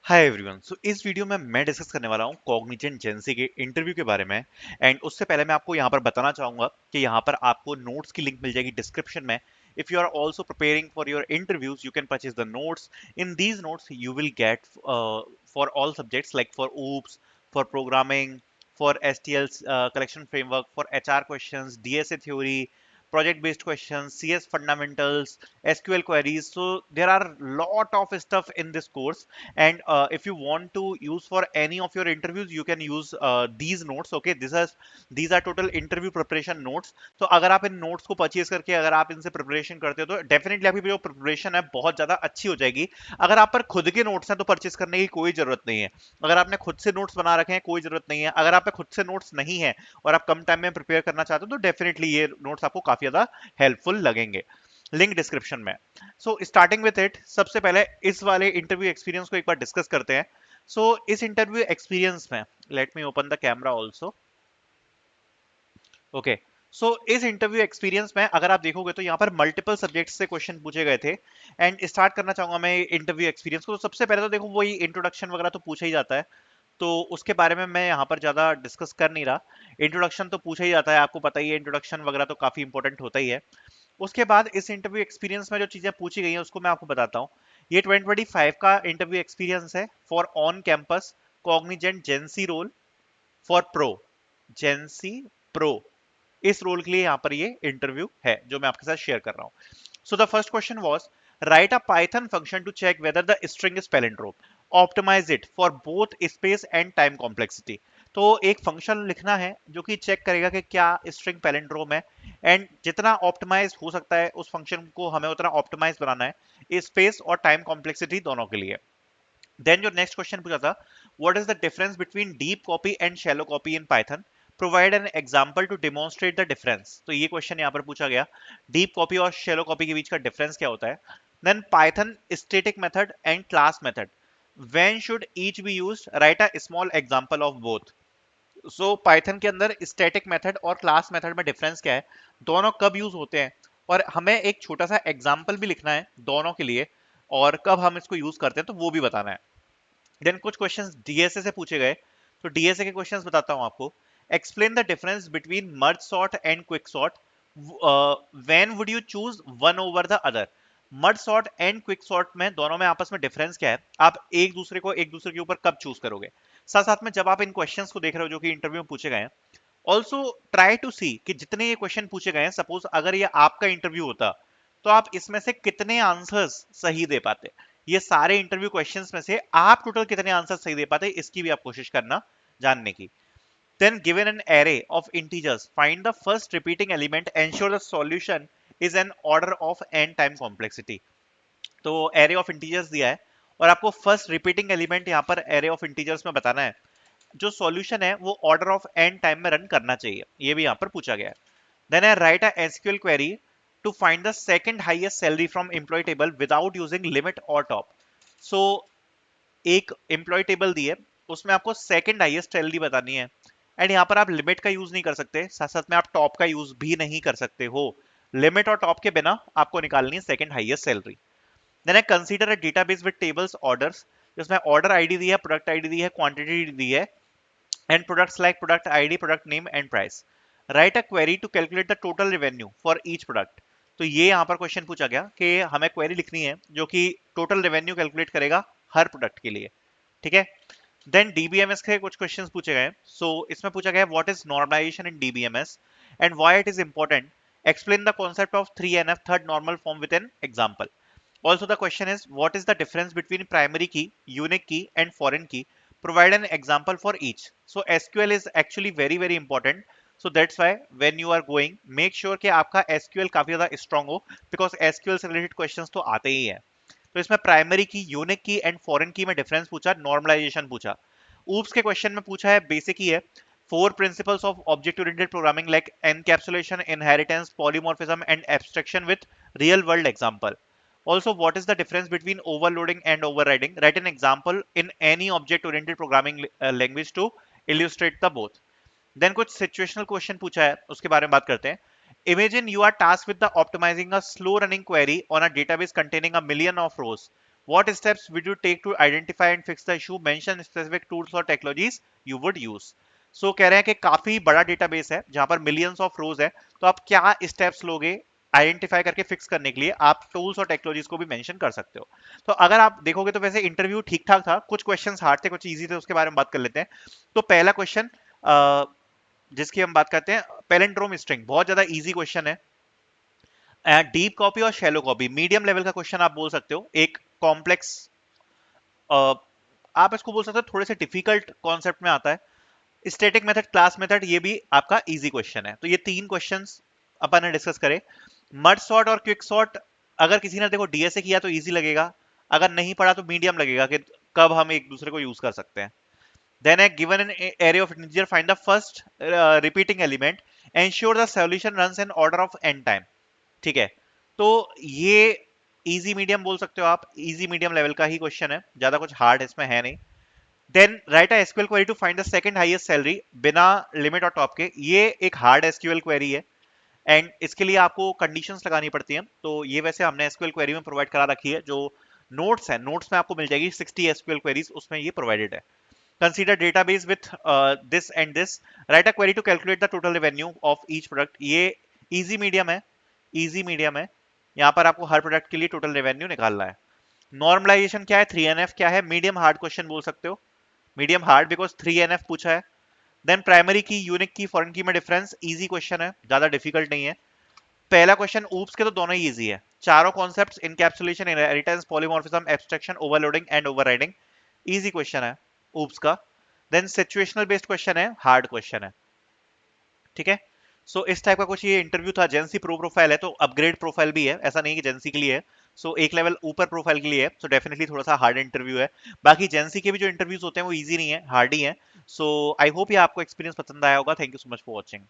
Hi everyone. सो इस video में मैं डिस्कस करने वाला हूँ कॉग्निजेंट जेंसी के इंटरव्यू के बारे में। एंड उससे पहले मैं आपको यहाँ पर बताना चाहूंगा कि यहाँ पर आपको नोट्स की लिंक मिल जाएगी डिस्क्रिप्शन में। If you are also preparing for your interviews you can purchase the notes. In these notes you will get for all subjects like for OOPs, for programming, for STL collection framework, for HR questions, DSA theory, project based questions, CS fundamentals, SQL queries. So there are lot of stuff in this course. And if you want to use for any of your interviews you can use these notes. Okay, these are total interview preparation notes. तो अगर आप इन notes को purchase करके अगर आप इनसे preparation करते हो तो डेफिनेटली आपकी जो प्रिपरेशन है बहुत ज्यादा अच्छी हो जाएगी। अगर आप पर खुद के नोट्स हैं तो परचेज करने की कोई जरूरत नहीं है। अगर आपने खुद से नोट्स बना रखे हैं कोई जरूरत नहीं है। अगर आप पे खुद से नोट्स नहीं है और आप कम टाइम में प्रिपेयर करना चाहते हो तो डेफिनेटली ये नोट्स आपको काफी ज्यादा हेल्पफुल लगेंगे। लिंक डिस्क्रिप्शन में। सो स्टार्टिंग विथ इट, सबसे पहले इस वाले इंटरव्यू एक्सपीरियंस को एक बार डिस्कस करते हैं। सो इस इंटरव्यू एक्सपीरियंस में let me open the camera also. Okay, so इस इंटरव्यू एक्सपीरियंस में अगर आप देखोगे तो यहाँ पर मल्टीपल सब्जेक्ट्स से क्वेश्चन पूछे गए थे। एंड स्टार्ट करना चाहूंगा मैं इंटरव्यू एक्सपीरियंस को। तो सबसे पहले तो देखो वही इंट्रोडक्शन वगैरह तो पूछा ही जाता है, तो उसके बारे में मैं यहाँ पर ज्यादा डिस्कस कर नहीं रहा। इंट्रोडक्शन तो पूछा ही जाता है, आपको पता ही है इंट्रोडक्शन वगैरह तो काफी इंपॉर्टेंट होता ही है। उसके बाद इस इंटरव्यू एक्सपीरियंस में जो चीजें पूछी गई हैं उसको मैं आपको बताता हूँ। ये 2025 का इंटरव्यू एक्सपीरियंस है for on campus Cognizant GenC role for pro, GenC pro. इस रोल के लिए यहाँ पर ये इंटरव्यू है जो मैं आपके साथ शेयर कर रहा हूँ। So the first question was write a Python function to check whether the string is palindrome, optimise it for both space and time complexity. तो एक फंक्शन लिखना है जो कि चेक करेगा कि क्या स्ट्रिंग पैलिंड्रोम है, एंड जितना ऑप्टिमाइज हो सकता है उस फंक्शन को हमें उतना ऑप्टिमाइज बनाना है स्पेस और टाइम कॉम्प्लेक्सिटी दोनों के लिए। देन जो नेक्स्ट क्वेश्चन पूछा था, what is the difference between deep copy and shallow copy in Python, provide an example to demonstrate the difference. तो ये क्वेश्चन यहाँ पर पूछा गया, डीप कॉपी और शैलो कॉपी के बीच का डिफरेंस क्या होता है। Then Python static method and class method, when should each be used, write a small example of both. So Python के अंदर स्टैटिक मेथड और क्लास मेथड में डिफरेंस क्या है, दोनों कब यूज होते हैं, और हमें एक छोटा सा एग्जांपल भी लिखना है दोनों के लिए, और कब हम इसको यूज करते हैं तो वो भी बताना है। देन कुछ क्वेश्चंस डीएसए से पूछे गए, तो डीएसए के क्वेश्चंस बताता हूं आपको। Explain the difference between merge sort and quick sort, when would you choose one over the other. Merge sort and quick sort में दोनों में आपस में डिफरेंस क्या है, आप एक दूसरे को एक दूसरे के ऊपर कब चूज करोगे। साथ साथ में जब आप इन क्वेश्चंस को देख रहे हो जो कि इंटरव्यू में पूछे गए हैं, ऑल्सो ट्राई टू सी कि जितने ये क्वेश्चन पूछे गए हैं, सपोज अगर ये आपका इंटरव्यू होता तो आप इसमें से कितने आंसर्स सही दे पाते। ये सारे इंटरव्यू क्वेश्चंस में से आप टोटल कितने आंसर सही दे पाते, इसकी भी आप कोशिश करना जानने की। Then given an array of integers, find the first repeating element, ensure the solution is an order of n time complexity। तो array of integers दिया है और आपको फर्स्ट रिपीटिंग एलिमेंट यहाँ पर array of integers में बताना है। जो सॉल्यूशन है वो ऑर्डर ऑफ एन टाइम में रन करना चाहिए, ये भी यहाँ पर पूछा गया है। Then I write a SQL query to find the second highest salary from employee table without using limit और टॉप। सो एक एम्प्लॉय टेबल दी है, उसमें आपको सेकंड हाईएस्ट सैलरी बतानी है, एंड यहाँ पर आप लिमिट का यूज नहीं कर सकते, साथ साथ में आप टॉप का यूज भी नहीं कर सकते हो। लिमिट और टॉप के बिना आपको निकालनी है second highest salary. Then I consider a database with tables orders, जिसमें ऑर्डर आईडी दी है, प्रोडक्ट आईडी दी है, क्वांटिटी दी है, and products like product ID, product name and price. Write a query to calculate the total revenue for each product। तो ये यहाँ पर क्वेश्चन पूछा गया कि हमें क्वेरी लिखनी है जो कि टोटल रेवेन्यू कैलकुलेट करेगा हर प्रोडक्ट के लिए। ठीक है। देन डीबीएमएस के कुछ क्वेश्चंस पूछे गए। सो इसमें पूछा गया what is normalisation in DBMS and why it is important, explain the concept of 3NF third normal form with an example. Also, the question is, what is the difference between primary key, unique key, and foreign key? Provide an example for each. So, SQL is actually very, very important. So, that's why when you are going, make sure कि आपका SQL काफी ज़्यादा strong हो, because SQL से related questions तो आते ही हैं। तो इसमें प्राइमरी की, यूनिक की एंड फॉरेन की में डिफरेंस पूछा, नॉर्मलाइजेशन पूछा। ऊप्स के क्वेश्चन में पूछा है बेसिक ही है, four principles of object oriented programming like encapsulation, inheritance, polymorphism and abstraction with real world example. Also, what is the difference between overloading and overriding? Write an example in any object-oriented programming language to illustrate the both. Then कुछ situational question पूछा है, उसके बारे में बात करते हैं। Imagine you are tasked with the optimizing a slow running query on a database containing a million of rows. What steps would you take to identify and fix the issue? Mention specific tools or technologies you would use. So कह रहे हैं कि काफी बड़ा database है जहां पर millions of रोज है, तो आप क्या स्टेप्स लोगे आइडेंटिफाई करके फिक्स करने के लिए? आप टूल्स और टेक्नोलॉजीज को भी मेंशन कर सकते हो। तो अगर आप देखोगे तो वैसे इंटरव्यू ठीक ठाक था, कुछ क्वेश्चंस हार्ड थे, कुछ इजी थे, उसके बारे में बात कर लेते हैं। तो पहला क्वेश्चन जिसकी हम बात करते हैं, पैलिंड्रोम स्ट्रिंग, बहुत ज्यादा इजी क्वेश्चन है। डीप कॉपी और शैलो कॉपी मीडियम लेवल का क्वेश्चन आप बोल सकते हो। एक कॉम्प्लेक्स, आप इसको बोल सकते हो थोड़े से डिफिकल्ट कॉन्सेप्ट में आता है। स्टैटिक मेथड, क्लास मेथड, ये भी आपका इजी क्वेश्चन है। तो ये तीन क्वेश्चंस अपन ने डिस्कस करे। मर्ज सॉर्ट और क्विक सॉर्ट, अगर किसी ने देखो डीएसए किया तो इजी लगेगा, अगर नहीं पढ़ा तो मीडियम लगेगा कि कब हम एक दूसरे को यूज कर सकते हैं। देन है given an array of integer, find the first repeating element, ensure the solution runs in order of n time. ठीक है, तो ये इजी मीडियम बोल सकते हो आप, इजी मीडियम लेवल का ही क्वेश्चन है, ज्यादा कुछ हार्ड इसमें है नहीं। Then write a SQL query to find the second highest salary बिना लिमिट और टॉप के, ये एक हार्ड एसक्यूएल क्वेरी है एंड इसके लिए आपको कंडीशंस लगानी पड़ती हैं। तो ये वैसे हमने एसक्यूएल क्वेरी में प्रोवाइड करा रखी है, जो नोट्स है, नोट्स में आपको मिल जाएगी 60 एसक्यूएल क्वेरीज, उसमें ये प्रोवाइडेड है। Consider database with this and this, write a query to calculate the total revenue of each product, ये इजी मीडियम है, इजी मीडियम है। यहाँ पर आपको हर प्रोडक्ट के लिए टोटल रेवेन्यू निकालना है। नॉर्मलाइजेशन क्या है, 3NF क्या है, मीडियम हार्ड क्वेश्चन बोल सकते हो, मीडियम हार्ड बिकॉज 3NF पूछा है। देन प्राइमरी की, यूनिक की, फॉरेन की में डिफरेंस, इजी क्वेश्चन है, ज्यादा डिफिकल्ट नहीं है। पहला क्वेश्चन ऊप्स के तो दोनों ही इजी है, चारों concepts, encapsulation, inheritance, polymorphism, abstraction, overloading and overriding, easy question है ऊप्स का। देन सिचुएशनल बेस्ड क्वेश्चन है, हार्ड क्वेश्चन है। ठीक है, सो इस टाइप का कुछ ये इंटरव्यू था। जेंसी प्रो प्रोफाइल है तो अपग्रेड प्रोफाइल भी है, ऐसा नहीं कि जेंसी के लिए है। सो एक लेवल ऊपर प्रोफाइल के लिए है, सो डेफिनेटली थोड़ा सा हार्ड इंटरव्यू है। बाकी जेंसी के भी जो इंटरव्यूज होते हैं वो इजी नहीं है, हार्ड ही है। सो आई होप ये आपको एक्सपीरियंस पसंद आया होगा। Thank you so much for watching.